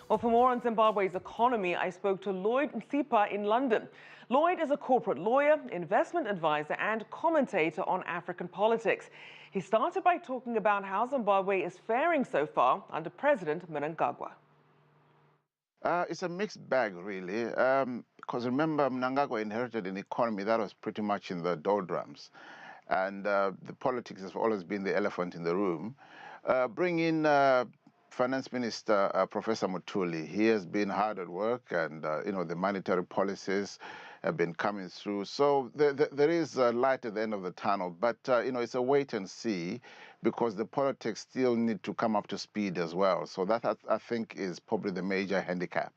Well, for more on Zimbabwe's economy, I spoke to Lloyd Msipa in London. Lloyd is a corporate lawyer, investment advisor, and commentator on African politics. He started by talking about how Zimbabwe is faring so far under President Mnangagwa. It's a mixed bag, really, because remember, Mnangagwa inherited an economy that was pretty much in the doldrums, and the politics has always been the elephant in the room. Bring in Finance Minister Professor Mutuli. He has been hard at work, and the monetary policies have been coming through. So there is a light at the end of the tunnel, but it's a wait and see, because the politics still need to come up to speed as well. So that I think is probably the major handicap.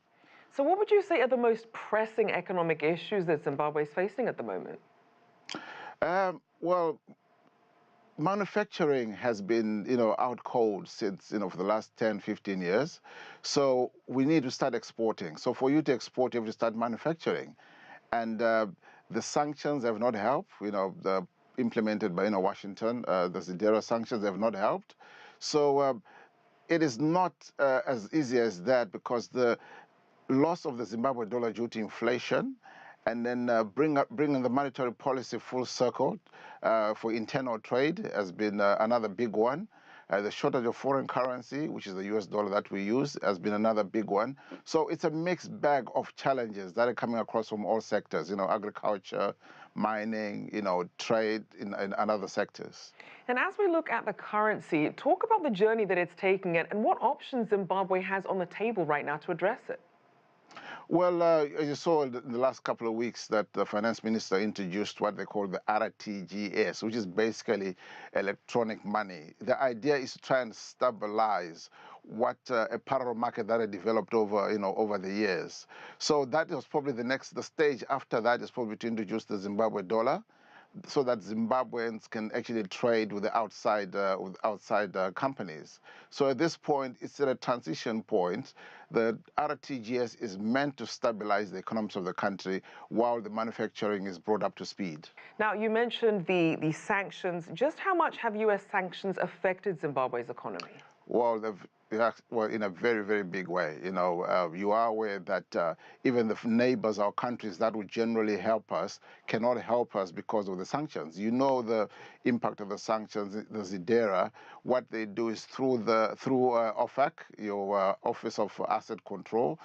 So what would you say are the most pressing economic issues that Zimbabwe is facing at the moment? Well, manufacturing has been, out cold since, for the last 10, 15 years. So we need to start exporting. So for you to export, you have to start manufacturing. And the sanctions have not helped, implemented by, Washington. The Zidera sanctions have not helped. So it is not as easy as that, because the loss of the Zimbabwe dollar due to inflation, and then bringing the monetary policy full circle for internal trade has been another big one. The shortage of foreign currency, which is the US dollar that we use, has been another big one. So it's a mixed bag of challenges that are coming across from all sectors, agriculture, mining, trade, and other sectors. And as we look at the currency, talk about the journey that it's taking and what options Zimbabwe has on the table right now to address it. Well, as you saw in the last couple of weeks, that the finance minister introduced what they call the RTGS, which is basically electronic money. The idea is to try and stabilize what a parallel market that had developed over the years. So that is probably the stage after that is probably to introduce the Zimbabwe dollar, so that Zimbabweans can actually trade with the outside companies. So at this point, it's at a transition point. The RTGS is meant to stabilize the economies of the country while the manufacturing is brought up to speed. Now, you mentioned the sanctions. Just how much have U.S. sanctions affected Zimbabwe's economy? Well, in a very, very big way. You are aware that even the neighbors or countries that would generally help us cannot help us because of the sanctions. You know the impact of the sanctions, the Zidera. What they do is through OFAC, your Office of Asset Control,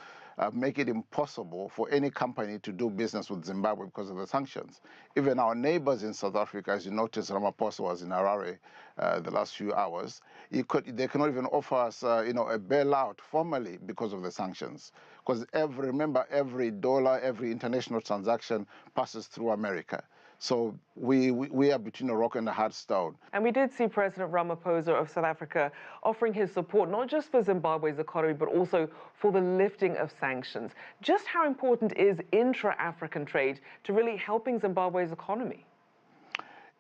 make it impossible for any company to do business with Zimbabwe because of the sanctions. Even our neighbors in South Africa, as you noticed, Ramaphosa was in Harare the last few hours. They cannot even offer us, a bailout formally because of the sanctions. Because remember, every dollar, every international transaction passes through America. So we are between a rock and a hard stone. And we did see President Ramaphosa of South Africa offering his support, not just for Zimbabwe's economy, but also for the lifting of sanctions. Just how important is intra-African trade to really helping Zimbabwe's economy?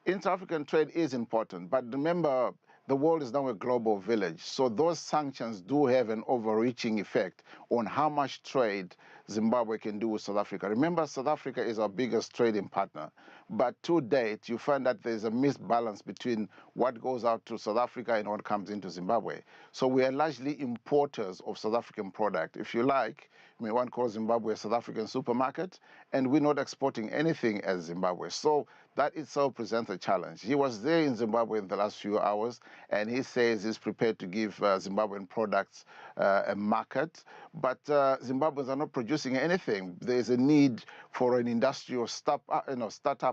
Intra-African trade is important, but remember, the world is now a global village. So those sanctions do have an overreaching effect on how much trade Zimbabwe can do with South Africa. Remember, South Africa is our biggest trading partner. But to date, you find that there's a misbalance between what goes out to South Africa and what comes into Zimbabwe. So we are largely importers of South African product. If you like, one calls Zimbabwe a South African supermarket, and we're not exporting anything as Zimbabwe. So that itself presents a challenge. He was there in Zimbabwe in the last few hours, and he says he's prepared to give Zimbabwean products a market. But Zimbabweans are not producing anything. There's a need for an industrial startup,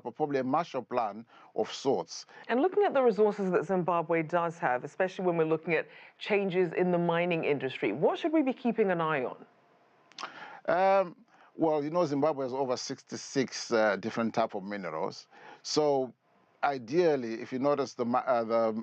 or probably a Marshall Plan of sorts. And looking at the resources that Zimbabwe does have, especially when we're looking at changes in the mining industry, what should we be keeping an eye on? Well, Zimbabwe has over 66 different types of minerals. So ideally, if you notice, the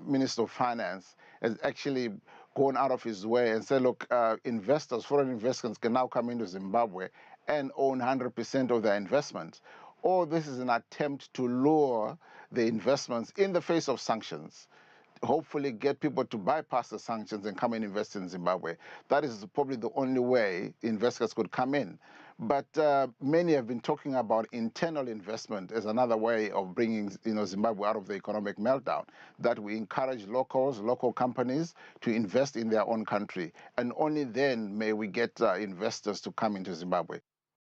Minister of Finance has actually gone out of his way and said, look, foreign investors can now come into Zimbabwe and own 100% of their investment. Or this is an attempt to lure the investments in the face of sanctions. hopefully get people to bypass the sanctions and come and invest in Zimbabwe. That is probably the only way investors could come in. But many have been talking about internal investment as another way of bringing Zimbabwe out of the economic meltdown, that we encourage locals, local companies to invest in their own country. And only then may we get investors to come into Zimbabwe.